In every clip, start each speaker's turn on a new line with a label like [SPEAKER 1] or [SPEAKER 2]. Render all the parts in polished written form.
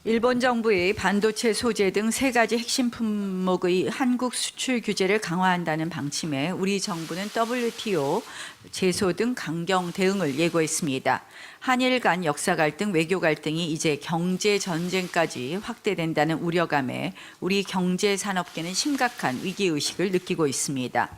[SPEAKER 1] 일본 정부의 반도체 소재 등 세 가지 핵심 품목의 한국 수출 규제를 강화한다는 방침에 우리 정부는 WTO 제소 등 강경 대응을 예고했습니다. 한일 간 역사 갈등, 외교 갈등이 이제 경제 전쟁까지 확대된다는 우려감에 우리 경제 산업계는 심각한 위기 의식을 느끼고 있습니다.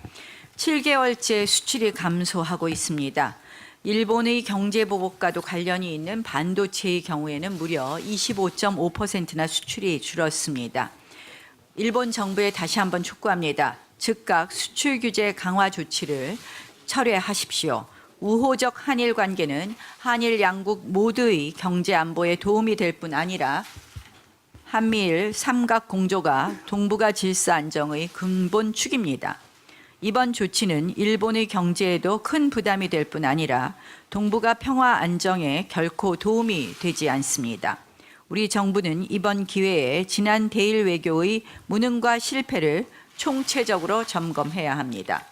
[SPEAKER 1] 7개월째 수출이 감소하고 있습니다. 일본의 경제 보복과도 관련이 있는 반도체의 경우에는 무려 25.5%나 수출이 줄었습니다. 일본 정부에 다시 한번 촉구합니다. 즉각 수출 규제 강화 조치를 철회하십시오. 우호적 한일 관계는 한일 양국 모두의 경제 안보에 도움이 될 뿐 아니라 한미일 삼각 공조가 동북아 질서 안정의 근본 축입니다. 이번 조치는 일본의 경제에도 큰 부담이 될 뿐 아니라 동북아 평화 안정에 결코 도움이 되지 않습니다. 우리 정부는 이번 기회에 지난 대일 외교의 무능과 실패를 총체적으로 점검해야 합니다.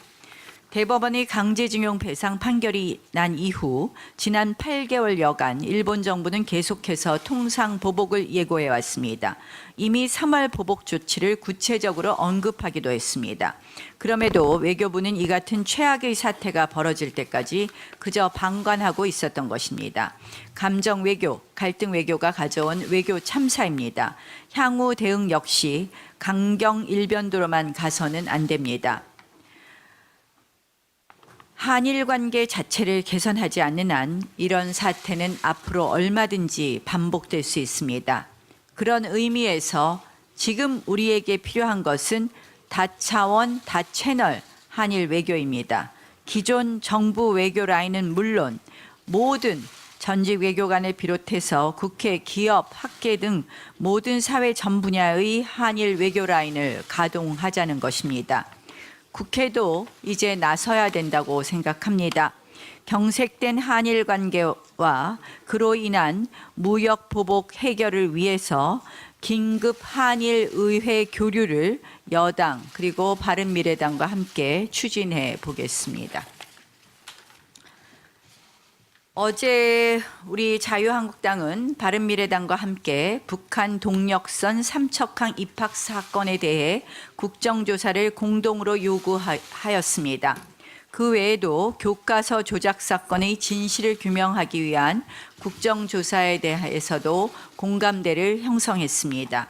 [SPEAKER 1] 대법원의 강제징용 배상 판결이 난 이후 지난 8개월여간 일본 정부는 계속해서 통상 보복을 예고해 왔습니다. 이미 3월 보복 조치를 구체적으로 언급하기도 했습니다. 그럼에도 외교부는 이 같은 최악의 사태가 벌어질 때까지 그저 방관하고 있었던 것입니다. 감정 외교, 갈등 외교가 가져온 외교 참사입니다. 향후 대응 역시 강경 일변도로만 가서는 안 됩니다. 한일 관계 자체를 개선하지 않는 한 이런 사태는 앞으로 얼마든지 반복될 수 있습니다. 그런 의미에서 지금 우리에게 필요한 것은 다차원, 다채널 한일 외교입니다. 기존 정부 외교 라인은 물론 모든 전직 외교관을 비롯해서 국회, 기업, 학계 등 모든 사회 전 분야의 한일 외교 라인을 가동하자는 것입니다. 국회도 이제 나서야 된다고 생각합니다. 경색된 한일 관계와 그로 인한 무역 보복 해결을 위해서 긴급 한일 의회 교류를 여당 그리고 바른미래당과 함께 추진해 보겠습니다. 어제 우리 자유한국당은 바른미래당과 함께 북한 동력선 삼척항 입학 사건에 대해 국정조사를 공동으로 요구하였습니다. 그 외에도 교과서 조작 사건의 진실을 규명하기 위한 국정조사에 대해서도 공감대를 형성했습니다.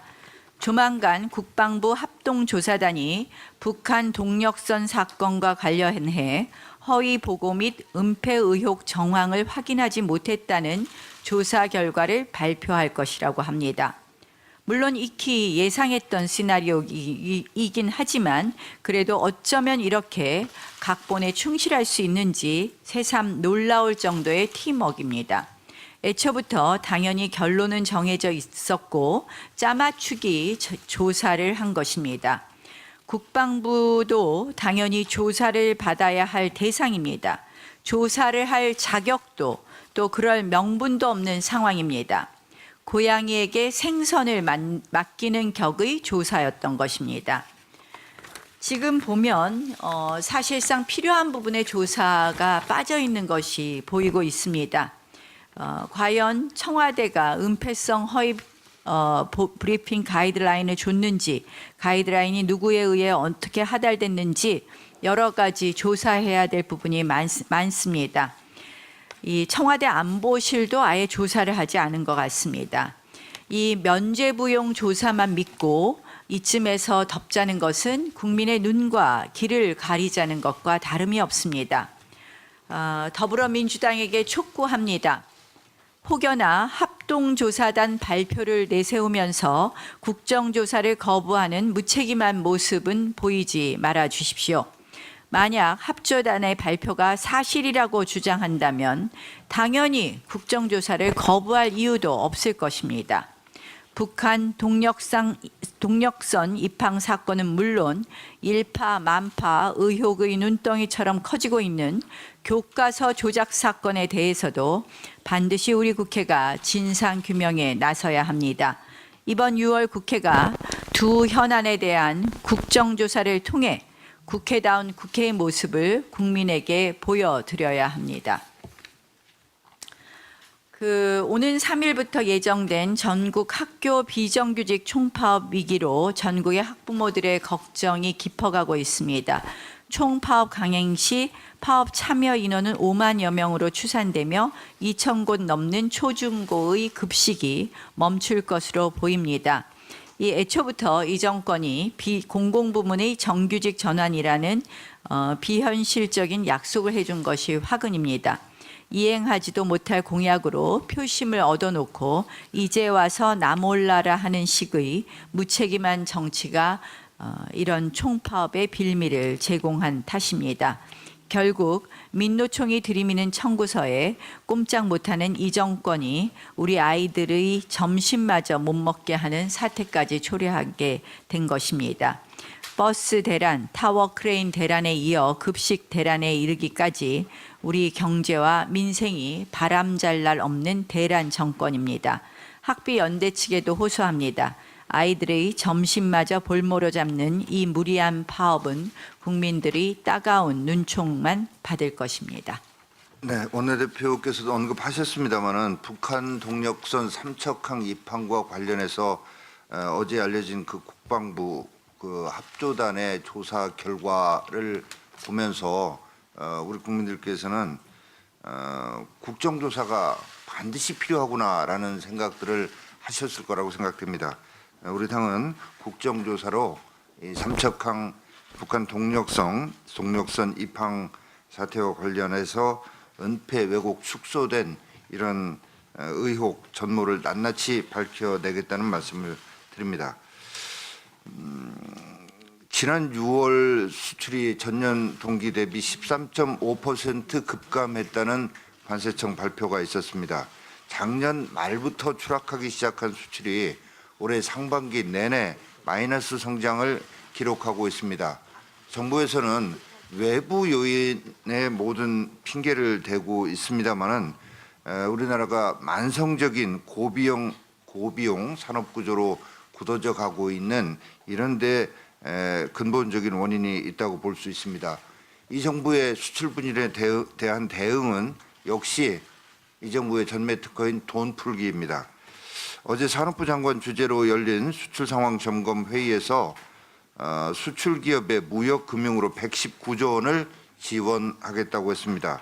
[SPEAKER 1] 조만간 국방부 합동조사단이 북한 동력선 사건과 관련해 허위 보고 및 은폐 의혹 정황을 확인하지 못했다는 조사 결과를 발표할 것이라고 합니다. 물론 익히 예상했던 시나리오이긴 하지만 그래도 어쩌면 이렇게 각본에 충실할 수 있는지 새삼 놀라울 정도의 팀워크입니다. 애초부터 당연히 결론은 정해져 있었고 짜맞추기 조사를 한 것입니다. 국방부도 당연히 조사를 받아야 할 대상입니다. 조사를 할 자격도 또 그럴 명분도 없는 상황입니다. 고양이에게 생선을 맡기는 격의 조사였던 것입니다. 지금 보면 사실상 필요한 부분의 조사가 빠져 있는 것이 보이고 있습니다. 과연 청와대가 은폐성 허위 브리핑 가이드라인을 줬는지, 가이드라인이 누구에 의해 어떻게 하달됐는지 여러 가지 조사해야 될 부분이 많습니다. 이 청와대 안보실도 아예 조사를 하지 않은 것 같습니다. 이 면죄부용 조사만 믿고 이쯤에서 덮자는 것은 국민의 눈과 귀를 가리자는 것과 다름이 없습니다. 더불어민주당에게 촉구합니다. 혹여나 합동조사단 발표를 내세우면서 국정조사를 거부하는 무책임한 모습은 보이지 말아 주십시오. 만약 합조단의 발표가 사실이라고 주장한다면 당연히 국정조사를 거부할 이유도 없을 것입니다. 북한 동력선 입항 사건은 물론 일파만파 의혹의 눈덩이처럼 커지고 있는 교과서 조작 사건에 대해서도 반드시 우리 국회가 진상규명에 나서야 합니다. 이번 6월 국회가 두 현안에 대한 국정조사를 통해 국회다운 국회의 모습을 국민에게 보여드려야 합니다. 오는 3일부터 예정된 전국 학교 비정규직 총파업 위기로 전국의 학부모들의 걱정이 깊어가고 있습니다. 총파업 강행 시 파업 참여 인원은 5만여 명으로 추산되며 2,000곳 넘는 초중고의 급식이 멈출 것으로 보입니다. 애초부터 이 정권이 공공부문의 정규직 전환이라는 비현실적인 약속을 해준 것이 화근입니다. 이행하지도 못할 공약으로 표심을 얻어놓고 이제 와서 나 몰라라 하는 식의 무책임한 정치가 이런 총파업의 빌미를 제공한 탓입니다. 결국 민노총이 들이미는 청구서에 꼼짝 못하는 이 정권이 우리 아이들의 점심마저 못 먹게 하는 사태까지 초래하게 된 것입니다. 버스 대란, 타워 크레인 대란에 이어 급식 대란에 이르기까지 우리 경제와 민생이 바람잘 날 없는 대란 정권입니다. 학비 연대 측에도 호소합니다. 아이들의 점심마저 볼모로 잡는 이 무리한 파업은 국민들이 따가운 눈총만 받을 것입니다.
[SPEAKER 2] 네, 원내대표께서도 언급하셨습니다마는 북한 동력선 삼척항 입항과 관련해서 어제 알려진 그 국방부 그 합조단의 조사 결과를 보면서 우리 국민들께서는 국정조사가 반드시 필요하구나라는 생각들을 하셨을 거라고 생각됩니다. 우리 당은 국정조사로 이 삼척항 북한 동력선 입항 사태와 관련해서 은폐 왜곡 축소된 이런 의혹 전모를 낱낱이 밝혀내겠다는 말씀을 드립니다. 지난 6월 수출이 전년 동기 대비 13.5% 급감했다는 관세청 발표가 있었습니다. 작년 말부터 추락하기 시작한 수출이 올해 상반기 내내 마이너스 성장을 기록하고 있습니다. 정부에서는 외부 요인의 모든 핑계를 대고 있습니다만은 우리나라가 만성적인 고비용 산업 구조로 굳어져 가고 있는 이런 데 근본적인 원인이 있다고 볼 수 있습니다. 이 정부의 수출 분열에 대한 대응은 역시 이 정부의 전매 특허인 돈 풀기입니다. 어제 산업부 장관 주재로 열린 수출 상황 점검 회의에서 수출 기업의 무역 금융으로 119조 원을 지원하겠다고 했습니다.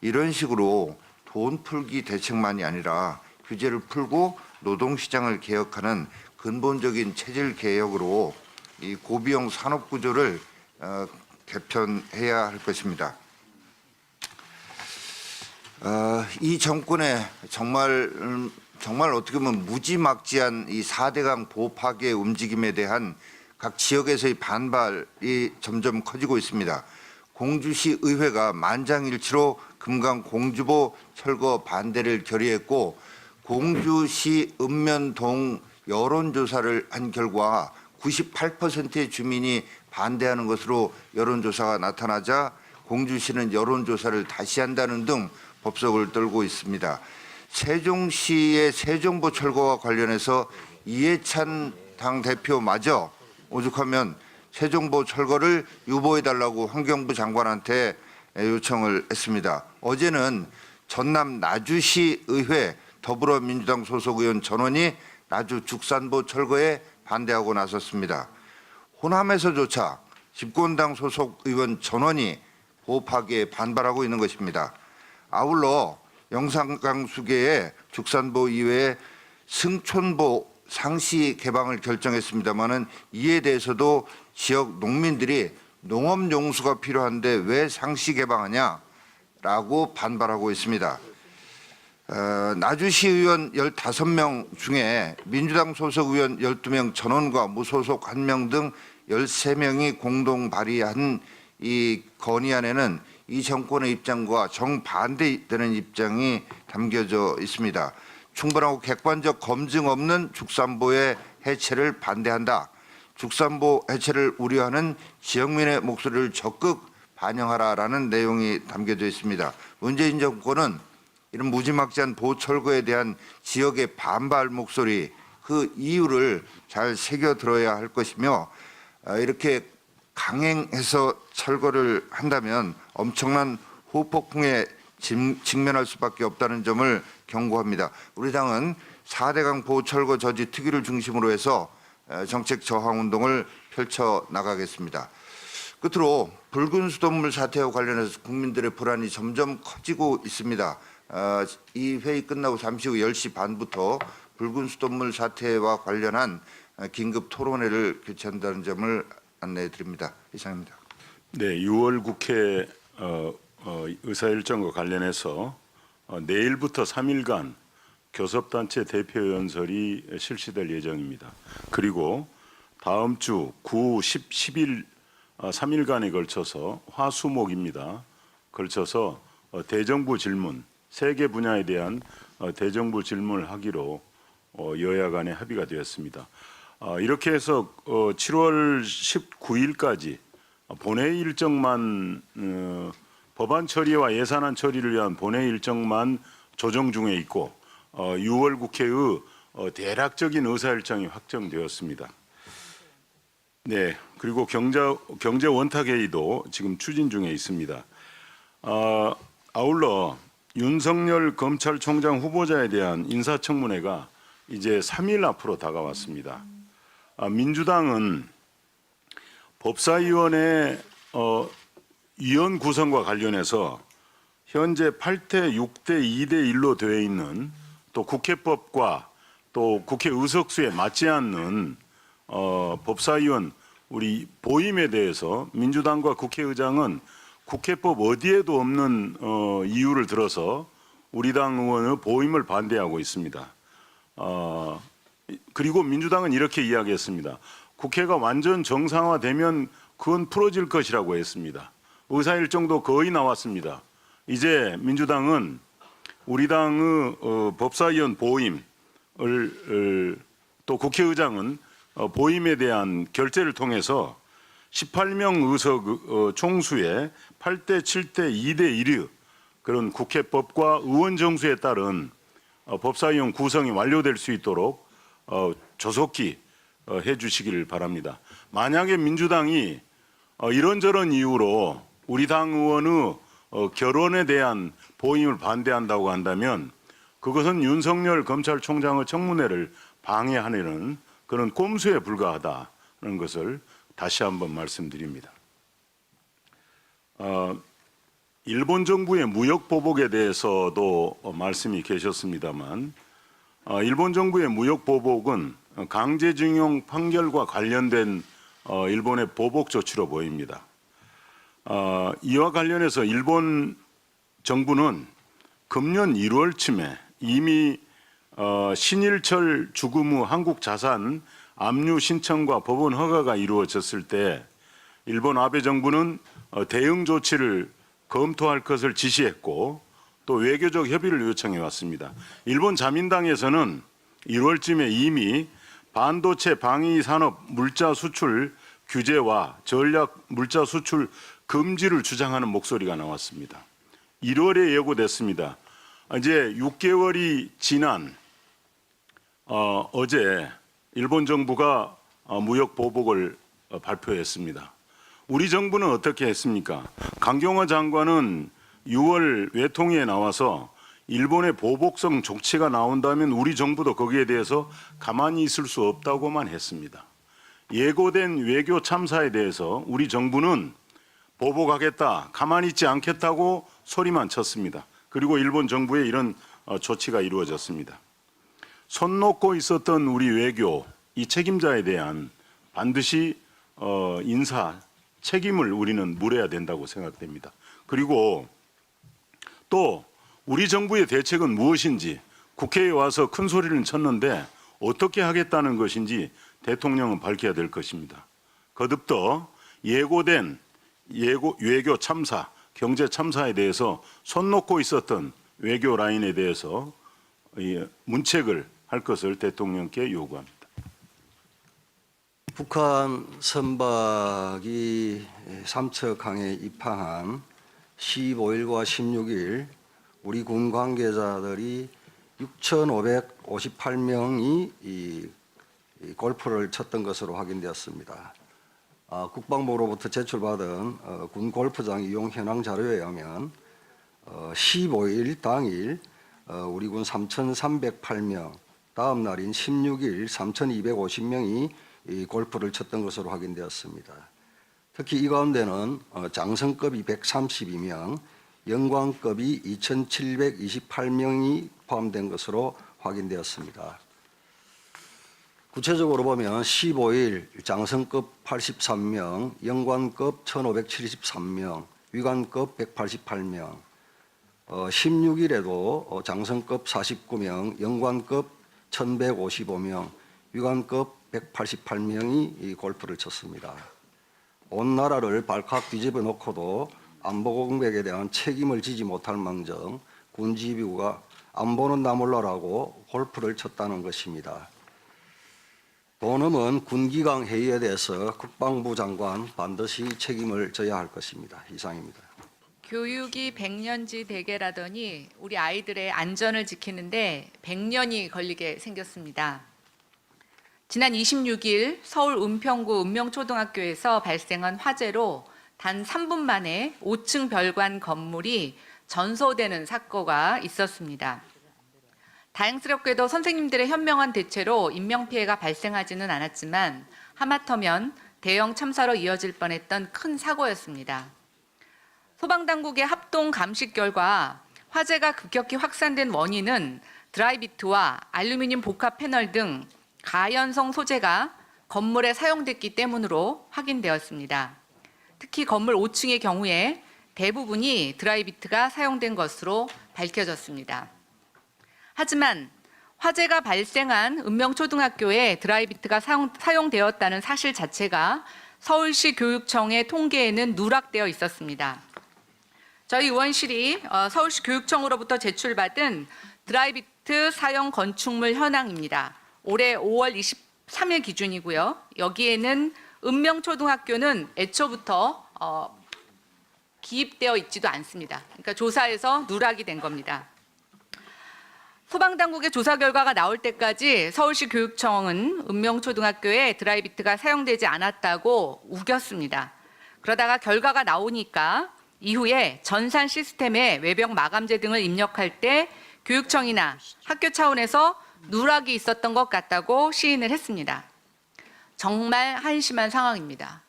[SPEAKER 2] 이런 식으로 돈 풀기 대책만이 아니라 규제를 풀고 노동시장을 개혁하는 근본적인 체질 개혁으로 이 고비용 산업 구조를 개편해야 할 것입니다. 이 정권의 정말 어떻게 보면 무지막지한 이 4대강 보파계 움직임에 대한 각 지역에서의 반발이 점점 커지고 있습니다. 공주시 의회가 만장일치로 금강 공주보 철거 반대를 결의했고 공주시 읍면동 여론조사를 한 결과 98%의 주민이 반대하는 것으로 여론조사가 나타나자 공주시는 여론조사를 다시 한다는 등 법석을 떨고 있습니다. 세종시의 세종보 철거와 관련해서 이해찬 당대표마저 오죽하면 세종보 철거를 유보해달라고 환경부 장관한테 요청을 했습니다. 어제는 전남 나주시 의회 더불어민주당 소속 의원 전원이 나주 죽산보 철거에 반대하고 나섰습니다. 호남에서조차 집권당 소속 의원 전원이 보파계에 반발하고 있는 것입니다. 아울러 영산강수계의 죽산보 이외에 승촌보 상시 개방을 결정했습니다마는 이에 대해서도 지역 농민들이 농업용수가 필요한데 왜 상시 개방하냐라고 반발하고 있습니다. 나주시 의원 15명 중에 민주당 소속 의원 12명 전원과 무소속 1명 등 13명이 공동 발의한 이 건의안에는 이 정권의 입장과 정반대되는 입장이 담겨져 있습니다. 충분하고 객관적 검증 없는 죽산보의 해체를 반대한다. 죽산보 해체를 우려하는 지역민의 목소리를 적극 반영하라라는 내용이 담겨져 있습니다. 문재인 정권은 이런 무지막지한 보철거에 대한 지역의 반발 목소리, 그 이유를 잘 새겨들어야 할 것이며 이렇게 강행해서 철거를 한다면 엄청난 후폭풍에 직면할 수밖에 없다는 점을 경고합니다. 우리 당은 4대강 보호 철거 저지 특위를 중심으로 해서 정책 저항 운동을 펼쳐 나가겠습니다. 끝으로 붉은 수돗물 사태와 관련해서 국민들의 불안이 점점 커지고 있습니다. 이 회의 끝나고 잠시 후 10시 반부터 붉은 수돗물 사태와 관련한 긴급 토론회를 개최한다는 점을 안내해 드립니다. 이상입니다.
[SPEAKER 3] 네, 6월 국회 의사 일정과 관련해서 내일부터 3일간 교섭단체 대표 연설이 실시될 예정입니다. 그리고 다음 주 9, 10, 10일 3일간에 걸쳐서 화수목입니다. 걸쳐서 대정부 질문, 세 개 분야에 대한 대정부 질문을 하기로 여야 간에 합의가 되었습니다. 이렇게 해서 7월 19일까지 본회의 일정만 법안 처리와 예산안 처리를 위한 본회의 일정만 조정 중에 있고 6월 국회의 대략적인 의사 일정이 확정되었습니다. 네, 그리고 경제 원탁 회의도 지금 추진 중에 있습니다. 아울러 윤석열 검찰총장 후보자에 대한 인사청문회가 이제 3일 앞으로 다가왔습니다. 민주당은 법사위원회 위원 구성과 관련해서 현재 8대 6대 2대 1로 되어 있는 또 국회법과 또 국회 의석수에 맞지 않는 법사위원 우리 보임에 대해서 민주당과 국회의장은 국회법 어디에도 없는 이유를 들어서 우리 당 의원의 보임을 반대하고 있습니다. 그리고 민주당은 이렇게 이야기했습니다. 국회가 완전 정상화되면 그건 풀어질 것이라고 했습니다. 의사 일정도 거의 나왔습니다. 이제 민주당은 우리 당의 법사위원 보임을 또 국회의장은 보임에 대한 결재를 통해서 18명 의석 총수의 8대 7대 2대 1의 그런 국회법과 의원 정수에 따른 법사위원 구성이 완료될 수 있도록 조속히 해주시기를 바랍니다. 만약에 민주당이 이런저런 이유로 우리 당 의원의 결혼에 대한 보임을 반대한다고 한다면 그것은 윤석열 검찰총장의 청문회를 방해하는 그런 꼼수에 불과하다는 것을 다시 한번 말씀드립니다. 일본 정부의 무역 보복에 대해서도 말씀이 계셨습니다만 일본 정부의 무역 보복은 강제징용 판결과 관련된 일본의 보복 조치로 보입니다. 이와 관련해서 일본 정부는 금년 1월쯤에 이미 신일철 죽음 후 한국 자산 압류 신청과 법원 허가가 이루어졌을 때 일본 아베 정부는 대응 조치를 검토할 것을 지시했고 또 외교적 협의를 요청해 왔습니다. 일본 자민당에서는 1월쯤에 이미 반도체 방위 산업 물자 수출 규제와 전략 물자 수출 금지를 주장하는 목소리가 나왔습니다. 1월에 예고됐습니다. 이제 6개월이 지난 어제 일본 정부가 무역 보복을 발표했습니다. 우리 정부는 어떻게 했습니까? 강경화 장관은 6월 외통위에 나와서 일본의 보복성 조치가 나온다면 우리 정부도 거기에 대해서 가만히 있을 수 없다고만 했습니다. 예고된 외교 참사에 대해서 우리 정부는 보복하겠다, 가만히 있지 않겠다고 소리만 쳤습니다. 그리고 일본 정부의 이런 조치가 이루어졌습니다. 손 놓고 있었던 우리 외교, 이 책임자에 대한 반드시 인사 책임을 우리는 물어야 된다고 생각됩니다. 그리고 또 우리 정부의 대책은 무엇인지 국회에 와서 큰 소리를 쳤는데 어떻게 하겠다는 것인지 대통령은 밝혀야 될 것입니다. 거듭더 예고된 외교 참사, 경제 참사에 대해서 손 놓고 있었던 외교 라인에 대해서 문책을 할 것을 대통령께 요구합니다.
[SPEAKER 4] 북한 선박이 삼척항에 입항한 15일과 16일 우리 군 관계자들이 6,558명이 골프를 쳤던 것으로 확인되었습니다. 국방부로부터 제출받은 군 골프장 이용 현황 자료에 의하면 15일 당일 우리 군 3,308명, 다음 날인 16일 3,250명이 이 골프를 쳤던 것으로 확인되었습니다. 특히 이 가운데는 장성급이 132명, 영광급이 2,728명이 포함된 것으로 확인되었습니다. 구체적으로 보면 15일 장성급 83명, 영광급 1,573명, 위관급 188명, 16일에도 장성급 49명, 영광급 1,155명, 위관급 188명이 이 골프를 쳤습니다. 온 나라를 발칵 뒤집어 놓고도 안보 공백에 대한 책임을 지지 못할 망정 군지휘부가 안보는 나 몰라라고 골프를 쳤다는 것입니다. 도넘은 군기강 회의에 대해서 국방부 장관 반드시 책임을 져야 할 것입니다. 이상입니다.
[SPEAKER 1] 교육이 100년지 대계라더니 우리 아이들의 안전을 지키는데 100년이 걸리게 생겼습니다. 지난 26일 서울 은평구 은명초등학교에서 발생한 화재로 단 3분 만에 5층 별관 건물이 전소되는 사고가 있었습니다. 다행스럽게도 선생님들의 현명한 대처로 인명피해가 발생하지는 않았지만 하마터면 대형 참사로 이어질 뻔했던 큰 사고였습니다. 소방당국의 합동 감식 결과 화재가 급격히 확산된 원인은 드라이비트와 알루미늄 복합 패널 등 가연성 소재가 건물에 사용됐기 때문으로 확인되었습니다. 특히 건물 5층의 경우에 대부분이 드라이비트가 사용된 것으로 밝혀졌습니다. 하지만 화재가 발생한 은명초등학교에 드라이비트가 사용되었다는 사실 자체가 서울시 교육청의 통계에는 누락되어 있었습니다. 저희 의원실이 서울시 교육청으로부터 제출받은 드라이비트 사용 건축물 현황입니다. 올해 5월 23일 기준이고요. 여기에는 은명초등학교는 애초부터 기입되어 있지도 않습니다. 그러니까 조사에서 누락이 된 겁니다. 소방당국의 조사 결과가 나올 때까지 서울시 교육청은 은명초등학교에 드라이비트가 사용되지 않았다고 우겼습니다. 그러다가 결과가 나오니까 이후에 전산 시스템에 외벽 마감재 등을 입력할 때 교육청이나 학교 차원에서 누락이 있었던 것 같다고 시인을 했습니다. 정말 한심한 상황입니다.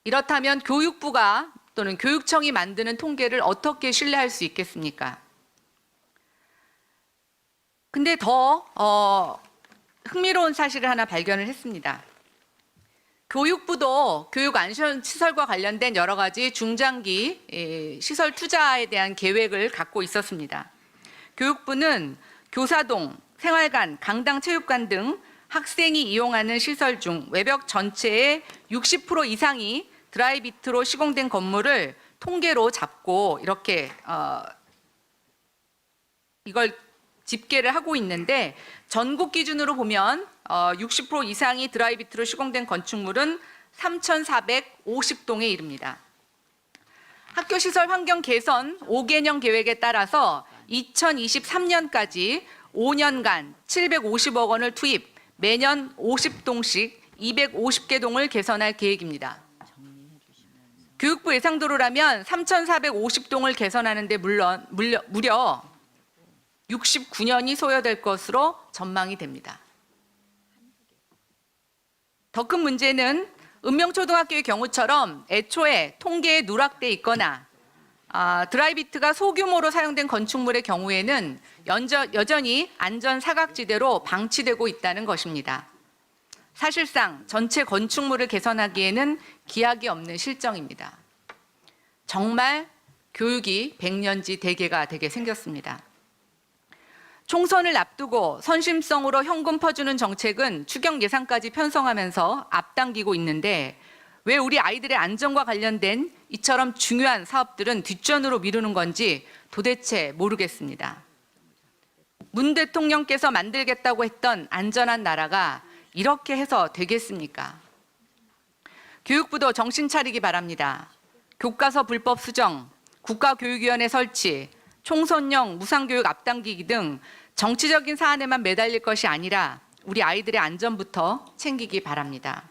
[SPEAKER 1] 이렇다면 교육부가 또는 교육청이 만드는 통계를 어떻게 신뢰할 수 있겠습니까? 근데 더 흥미로운 사실을 하나 발견을 했습니다. 교육부도 교육 안전 시설과 관련된 여러 가지 중장기 시설 투자에 대한 계획을 갖고 있었습니다. 교육부는 교사동, 생활관, 강당 체육관 등 학생이 이용하는 시설 중 외벽 전체의 60% 이상이 드라이비트로 시공된 건물을 통계로 잡고 이렇게 이걸 집계를 하고 있는데 전국 기준으로 보면 60% 이상이 드라이비트로 시공된 건축물은 3,450동에 이릅니다. 학교시설 환경 개선 5개년 계획에 따라서 2023년까지 5년간 750억 원을 투입, 매년 50동씩 250개 동을 개선할 계획입니다. 교육부 예상도로라면 3,450동을 개선하는 데 무려 69년이 소요될 것으로 전망이 됩니다. 더 큰 문제는 은명초등학교의 경우처럼 애초에 통계에 누락돼 있거나 드라이비트가 소규모로 사용된 건축물의 경우에는 여전히 안전 사각지대로 방치되고 있다는 것입니다. 사실상 전체 건축물을 개선하기에는 기약이 없는 실정입니다. 정말 교육이 100년지 대계가 되게 생겼습니다. 총선을 앞두고 선심성으로 현금 퍼주는 정책은 추경 예산까지 편성하면서 앞당기고 있는데 왜 우리 아이들의 안전과 관련된 이처럼 중요한 사업들은 뒷전으로 미루는 건지 도대체 모르겠습니다. 문 대통령께서 만들겠다고 했던 안전한 나라가 이렇게 해서 되겠습니까? 교육부도 정신 차리기 바랍니다. 교과서 불법 수정, 국가교육위원회 설치, 총선용 무상교육 앞당기기 등 정치적인 사안에만 매달릴 것이 아니라 우리 아이들의 안전부터 챙기기 바랍니다.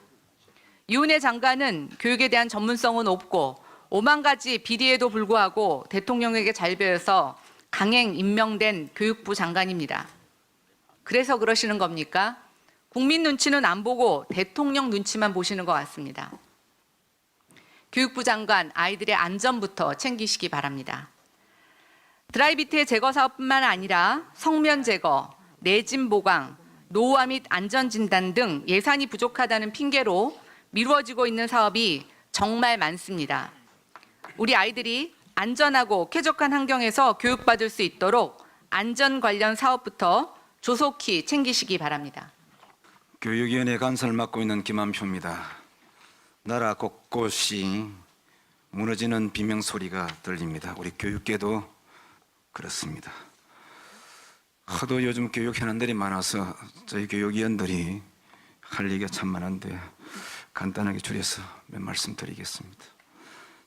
[SPEAKER 1] 이은혜 장관은 교육에 대한 전문성은 없고
[SPEAKER 5] 5만 가지 비리에도 불구하고 대통령에게 잘 배워서 강행 임명된 교육부 장관입니다. 그래서 그러시는 겁니까? 국민 눈치는 안 보고 대통령 눈치만 보시는 것 같습니다. 교육부 장관, 아이들의 안전부터 챙기시기 바랍니다. 드라이비트의 제거 사업뿐만 아니라 성면 제거, 내진 보강, 노후화 및 안전진단 등 예산이 부족하다는 핑계로 미루어지고 있는 사업이 정말 많습니다. 우리 아이들이 안전하고 쾌적한 환경에서 교육받을 수 있도록 안전 관련 사업부터 조속히 챙기시기 바랍니다.
[SPEAKER 6] 교육위원회 간사를 맡고 있는 김한표입니다. 나라 곳곳이 무너지는 비명 소리가 들립니다. 우리 교육계도 그렇습니다. 하도 요즘 교육 현안들이 많아서 저희 교육위원들이 할 얘기가 참 많은데 간단하게 줄여서 몇 말씀 드리겠습니다.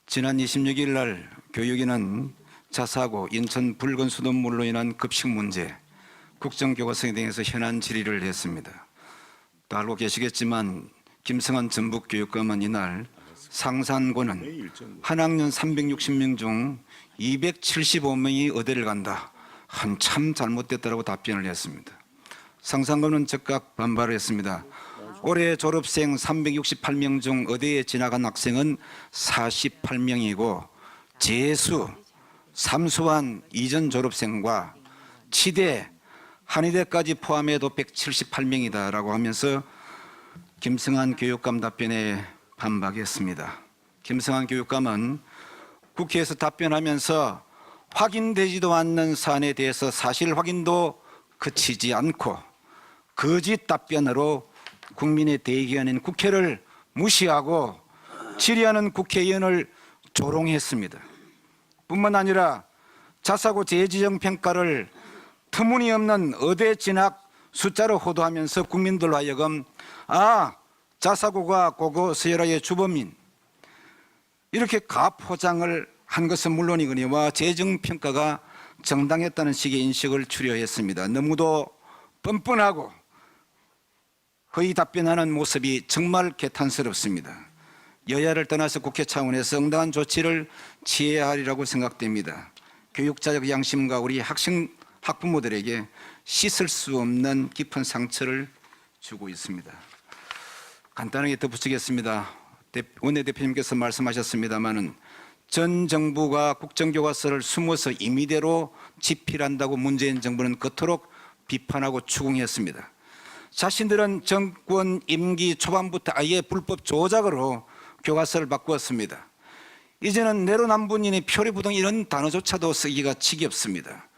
[SPEAKER 6] 지난 26일 날 교육위는 자사고, 인천 붉은 수돗물로 인한 급식 문제, 국정교과서에 대해서 현안 질의를 했습니다. 또 알고 계시겠지만 김성한 전북교육감은 이날 상산고는 한 학년 360명 중 275명이 의대를 간다. 한참 잘못됐다고 답변을 했습니다. 상산고는 즉각 반발을 했습니다. 올해 졸업생 368명 중 의대에 진학한 학생은 48명이고 재수, 삼수한 이전 졸업생과 치대, 한의대까지 포함해도 178명이다라고 하면서 김성한 교육감 답변에 반박했습니다. 김성한 교육감은 국회에서 답변하면서 확인되지도 않는 사안에 대해서 사실 확인도 그치지 않고 거짓 답변으로 국민의 대의기관인 국회를 무시하고 질의하는 국회의원을 조롱했습니다. 뿐만 아니라 자사고 재지정 평가를 터무니없는 의대 진학 숫자로 호도하면서 국민들로 하여금 자사고가 고고서열화의 주범인 이렇게 가포장을 한 것은 물론이거니와 재정평가가 정당했다는 식의 인식을 추려했습니다. 너무도 뻔뻔하고 허위 답변하는 모습이 정말 개탄스럽습니다. 여야를 떠나서 국회 차원에서 응당한 조치를 취해야 하리라고 생각됩니다. 교육자적 양심과 우리 학부모들에게 씻을 수 없는 깊은 상처를 주고 있습니다. 간단하게 덧붙이겠습니다. 원내대표님께서 말씀하셨습니다마는 전 정부가 국정교과서를 숨어서 임의대로 집필한다고 문재인 정부는 그토록 비판하고 추궁했습니다. 자신들은 정권 임기 초반부터 아예 불법 조작으로 교과서를 바꾸었습니다. 이제는 내로남불이니 표리부동 이런 단어조차도 쓰기가 지겹습니다.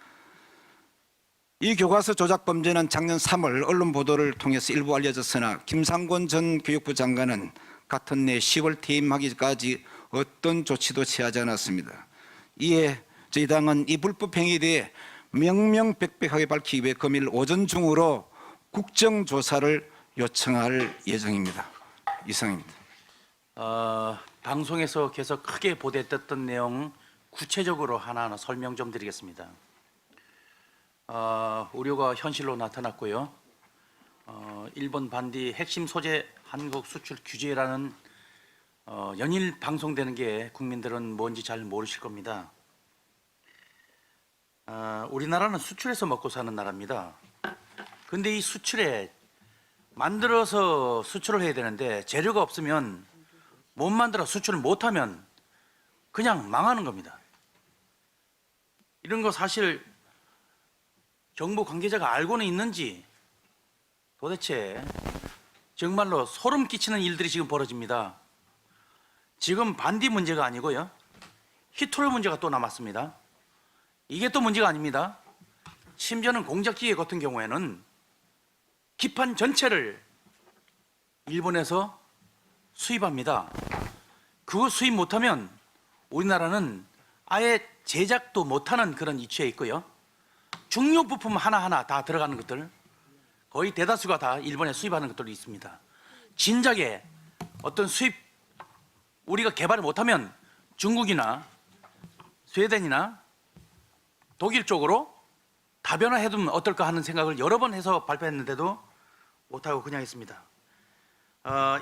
[SPEAKER 6] 이 교과서 조작 범죄는 작년 3월 언론 보도를 통해서 일부 알려졌으나 김상곤 전 교육부 장관은 같은 해 10월 퇴임하기까지 어떤 조치도 취하지 않았습니다. 이에 저희 당은 이 불법 행위에 대해 명명백백하게 밝히기 위해 금일 오전 중으로 국정조사를 요청할 예정입니다. 이상입니다.
[SPEAKER 7] 방송에서 계속 크게 보도됐던 내용 구체적으로 하나하나 설명 좀 드리겠습니다. 우려가 현실로 나타났고요. 일본 반디 핵심 소재 한국 수출 규제라는 연일 방송되는 게 국민들은 뭔지 잘 모르실 겁니다. 우리나라는 수출해서 먹고 사는 나라입니다. 근데 이 수출에 만들어서 수출을 해야 되는데 재료가 없으면 못 만들어 수출을 못하면 그냥 망하는 겁니다. 이런 거 사실 정부 관계자가 알고는 있는지 도대체 정말로 소름 끼치는 일들이 지금 벌어집니다. 지금 반디 문제가 아니고요. 히토르 문제가 또 남았습니다. 이게 또 문제가 아닙니다. 심지어는 공작기계 같은 경우에는 기판 전체를 일본에서 수입합니다. 그거 수입 못하면 우리나라는 아예 제작도 못하는 그런 위치에 있고요. 중요 부품 하나하나 다 들어가는 것들 거의 대다수가 다 일본에 수입하는 것들이 있습니다. 진작에 어떤 수입 우리가 개발을 못하면 중국이나 스웨덴이나 독일 쪽으로 다변화해두면 어떨까 하는 생각을 여러 번 해서 발표했는데도 못하고 그냥 했습니다.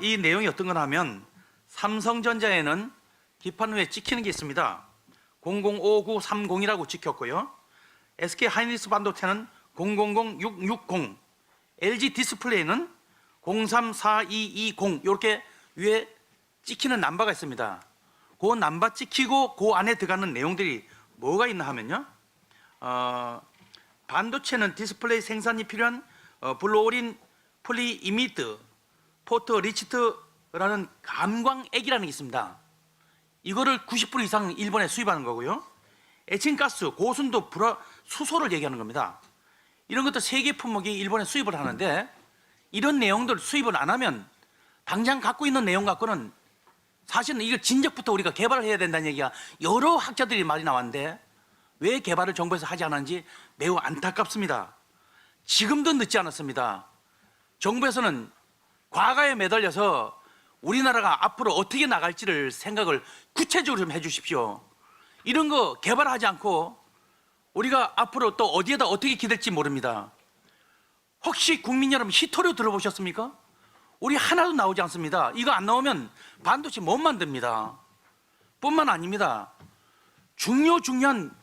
[SPEAKER 7] 이 내용이 어떤 거냐면 삼성전자에는 기판 후에 찍히는 게 있습니다. 005930이라고 찍혔고요. SK 하이닉스 반도체는 000660, LG 디스플레이는 034220 이렇게 위에 찍히는 넘버가 있습니다. 그 넘버 찍히고 그 안에 들어가는 내용들이 뭐가 있나 하면요. 반도체는 디스플레이 생산이 필요한 블루오린 폴리이미드 포토 리치트라는 감광액이라는 게 있습니다. 이거를 90% 이상 일본에 수입하는 거고요. 에칭가스, 고순도, 수소를 얘기하는 겁니다. 이런 것도 세계 품목이 일본에 수입을 하는데 이런 내용들 수입을 안 하면 당장 갖고 있는 내용 갖고는 사실은 이걸 진작부터 우리가 개발을 해야 된다는 얘기가 여러 학자들이 말이 나왔는데 왜 개발을 정부에서 하지 않았는지 매우 안타깝습니다. 지금도 늦지 않았습니다. 정부에서는 과거에 매달려서 우리나라가 앞으로 어떻게 나갈지를 생각을 구체적으로 좀 해주십시오. 이런 거 개발하지 않고 우리가 앞으로 또 어디에다 어떻게 기댈지 모릅니다. 혹시 국민 여러분 히토류 들어보셨습니까? 우리 하나도 나오지 않습니다. 이거 안 나오면 반도체 못 만듭니다. 뿐만 아닙니다. 중요한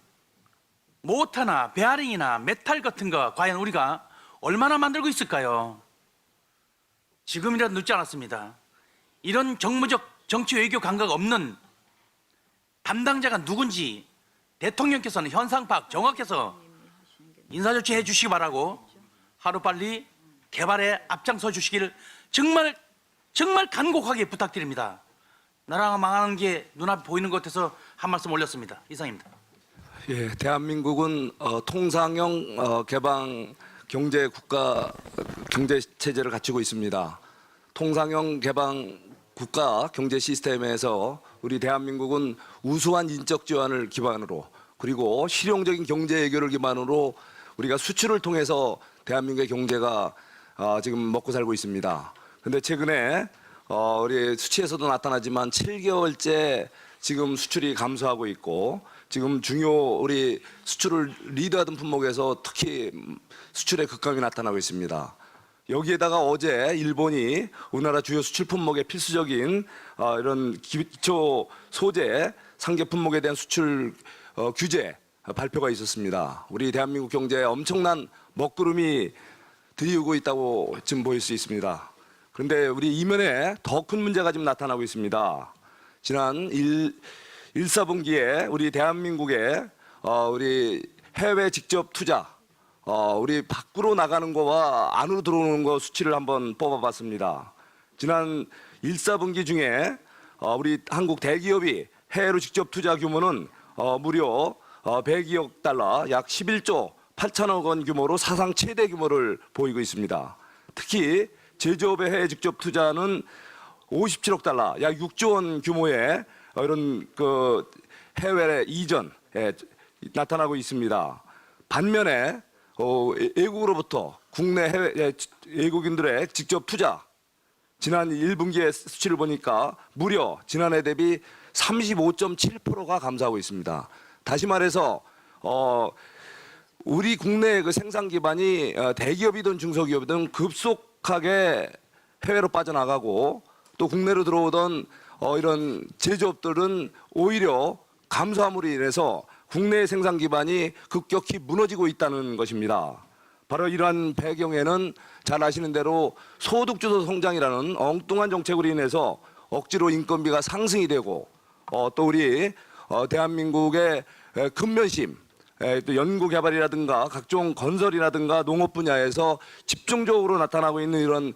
[SPEAKER 7] 모터나 베어링이나 메탈 같은 거 과연 우리가 얼마나 만들고 있을까요? 지금이라도 늦지 않았습니다. 이런 정무적 정치 외교 감각 없는 담당자가 누군지 대통령께서는 현상 파악 정확해서 인사조치해 주시기 바라고 하루빨리 개발에 앞장서 주시기를 정말 간곡하게 부탁드립니다. 나라가 망하는 게 눈앞에 보이는 것 같아서 한 말씀 올렸습니다. 이상입니다.
[SPEAKER 8] 예, 대한민국은 통상형 개방 경제 국가 경제 체제를 갖추고 있습니다. 통상형 개방 국가 경제 시스템에서 우리 대한민국은 우수한 인적 지원을 기반으로 그리고 실용적인 경제 외교를 기반으로 우리가 수출을 통해서 대한민국의 경제가 지금 먹고 살고 있습니다. 그런데 최근에 우리 수치에서도 나타나지만 7개월째 지금 수출이 감소하고 있고 지금 중요 우리 수출을 리드하던 품목에서 특히 수출의 급감이 나타나고 있습니다. 여기에다가 어제 일본이 우리나라 주요 수출 품목의 필수적인 이런 기초 소재 상계 품목에 대한 수출 규제 발표가 있었습니다. 우리 대한민국 경제에 엄청난 먹구름이 들이우고 있다고 지금 보일 수 있습니다. 그런데 우리 이면에 더 큰 문제가 지금 나타나고 있습니다. 지난 1사분기에 우리 대한민국의 우리 해외 직접 투자 우리 밖으로 나가는 거와 안으로 들어오는 거 수치를 한번 뽑아봤습니다. 지난 1사분기 중에 우리 한국 대기업이 해외로 직접 투자 규모는 무려 102억 달러, 약 11조 8천억 원 규모로 사상 최대 규모를 보이고 있습니다. 특히 제조업의 해외 직접 투자는 57억 달러, 약 6조 원 규모의 이런 그 해외 이전에 나타나고 있습니다. 반면에 외국으로부터 국내 해외 외국인들의 직접 투자 지난 1분기의 수치를 보니까 무려 지난해 대비 35.7%가 감소하고 있습니다. 다시 말해서 우리 국내 그 생산 기반이 대기업이든 중소기업이든 급속하게 해외로 빠져나가고 또 국내로 들어오던 이런 제조업들은 오히려 감소함으로 인해서 국내 생산 기반이 급격히 무너지고 있다는 것입니다. 바로 이러한 배경에는 잘 아시는 대로 소득주도 성장이라는 엉뚱한 정책으로 인해서 억지로 인건비가 상승이 되고 또 우리 대한민국의 근면심 또 연구개발이라든가 각종 건설이라든가 농업 분야에서 집중적으로 나타나고 있는 이런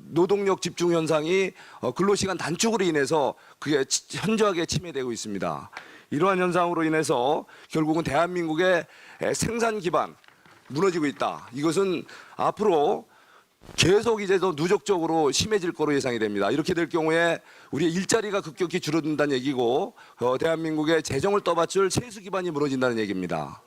[SPEAKER 8] 노동력 집중 현상이 근로시간 단축으로 인해서 그게 현저하게 침해되고 있습니다. 이러한 현상으로 인해서 결국은 대한민국의 생산 기반 무너지고 있다. 이것은 앞으로 계속 이제 더 누적적으로 심해질 거로 예상이 됩니다. 이렇게 될 경우에 우리의 일자리가 급격히 줄어든다는 얘기고 대한민국의 재정을 떠받칠 세수 기반이 무너진다는 얘기입니다.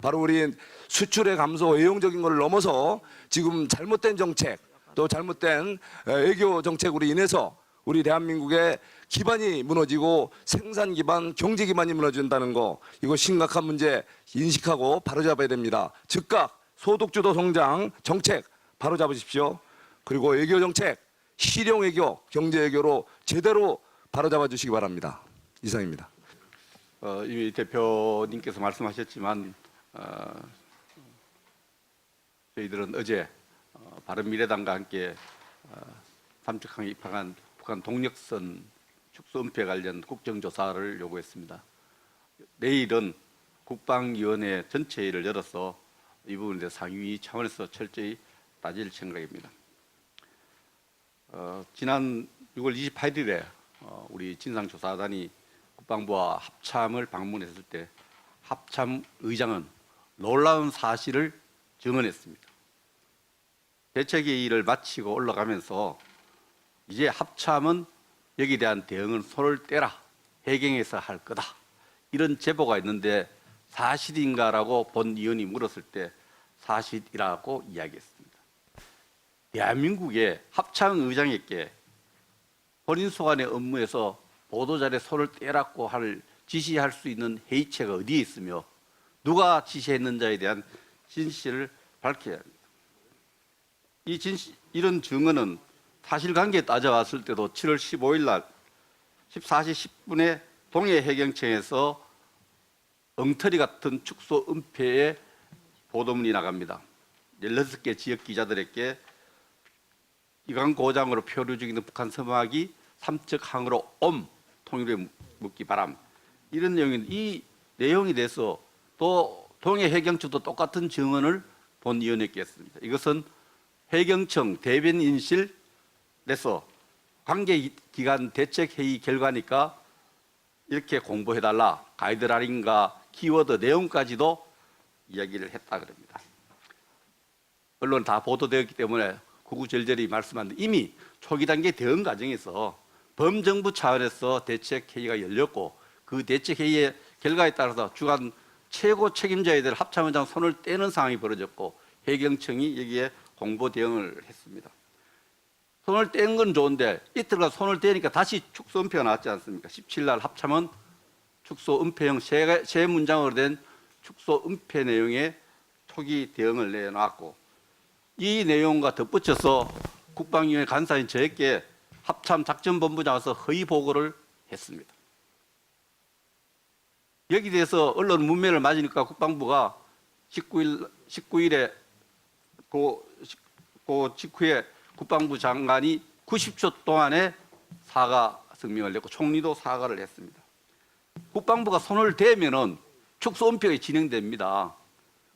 [SPEAKER 8] 바로 우리 수출의 감소, 외형적인 것을 넘어서 지금 잘못된 정책, 또 잘못된 외교 정책으로 인해서 우리 대한민국의 기반이 무너지고 생산 기반, 경제 기반이 무너진다는 거 이거 심각한 문제 인식하고 바로잡아야 됩니다. 즉각 소득주도 성장 정책 바로잡으십시오. 그리고 외교 정책, 실용 외교, 경제 외교로 제대로 바로잡아 주시기 바랍니다. 이상입니다.
[SPEAKER 9] 이미 대표님께서 말씀하셨지만 저희들은 어제 바른미래당과 함께 삼척항에 입항한 북한 동력선 축소 은폐 관련 국정조사를 요구했습니다. 내일은 국방위원회 전체회의를 열어서 이 부분에 대해 상위 차원에서 철저히 따질 생각입니다. 지난 6월 28일에 우리 진상조사단이 국방부와 합참을 방문했을 때 합참 의장은 놀라운 사실을 증언했습니다. 대책회의를 마치고 올라가면서 이제 합참은 여기에 대한 대응은 손을 떼라, 해경에서 할 거다, 이런 제보가 있는데 사실인가라고 본 의원이 물었을 때 사실이라고 이야기했습니다. 대한민국의 합참 의장에게 본인 소관의 업무에서 보도자료에 손을 떼라고 지시할 수 있는 회의체가 어디에 있으며 누가 지시했는지에 대한 진실을 밝혀야 합니다. 이런 증언은 사실관계에 따져왔을 때도 7월 15일 날 14시 10분에 동해해경청에서 엉터리 같은 축소 은폐의 보도문이 나갑니다. 16개 지역 기자들에게 이강 고장으로 표류 중인 북한 서막이 삼척항으로 통일에 묻기 바람, 이런 내용인 이 내용에 대해서 또 동해해경청도 똑같은 증언을 본 위원회께 했습니다. 이것은 해경청 대변인실에서 관계기관 대책회의 결과니까 이렇게 공부해달라, 가이드라인과 키워드 내용까지도 이야기를 했다 그럽니다. 언론 다 보도되었기 때문에 구구절절히 말씀하는데 이미 초기 단계 대응 과정에서 범정부 차원에서 대책회의가 열렸고 그 대책회의의 결과에 따라서 주간 최고 책임자에 대한 합참의장 손을 떼는 상황이 벌어졌고 해경청이 여기에 공보 대응을 했습니다. 손을 뗀 건 좋은데 이틀간 손을 떼니까 다시 축소 은폐가 나왔지 않습니까? 17일 날 합참은 축소 은폐형 세 문장으로 된 축소 은폐 내용의 초기 대응을 내놨고 이 내용과 덧붙여서 국방위원회 간사인 저에게 합참 작전본부장에서 허위 보고를 했습니다. 여기에 대해서 언론 문매를 맞으니까 국방부가 19일에 그 직후에 국방부 장관이 90초 동안에 사과 성명을 냈고 총리도 사과를 했습니다. 국방부가 손을 대면은 축소 은폐가 진행됩니다.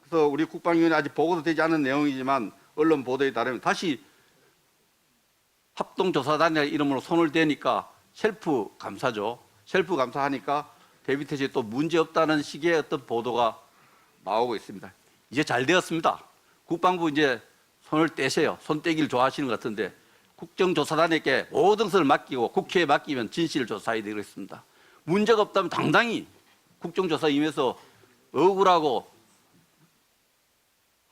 [SPEAKER 9] 그래서 우리 국방위원회 아직 보고도 되지 않은 내용이지만 언론 보도에 따르면 다시 합동조사단이라는 이름으로 손을 대니까 셀프 감사죠. 셀프 감사하니까 대비태세에 또 문제 없다는 식의 어떤 보도가 나오고 있습니다. 이제 잘 되었습니다. 국방부 이제 손을 떼세요. 손 떼기를 좋아하시는 것 같은데 국정조사단에게 모든 것을 맡기고 국회에 맡기면 진실을 조사해야 되겠습니다. 문제가 없다면 당당히 국정조사 임해서 억울하고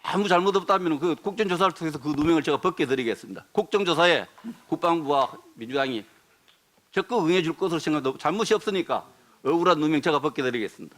[SPEAKER 9] 아무 잘못 없다면 그 국정조사를 통해서 그 누명을 제가 벗겨드리겠습니다. 국정조사에 국방부와 민주당이 적극 응해줄 것으로 생각하고 잘못이 없으니까 억울한 누명 제가 벗겨드리겠습니다.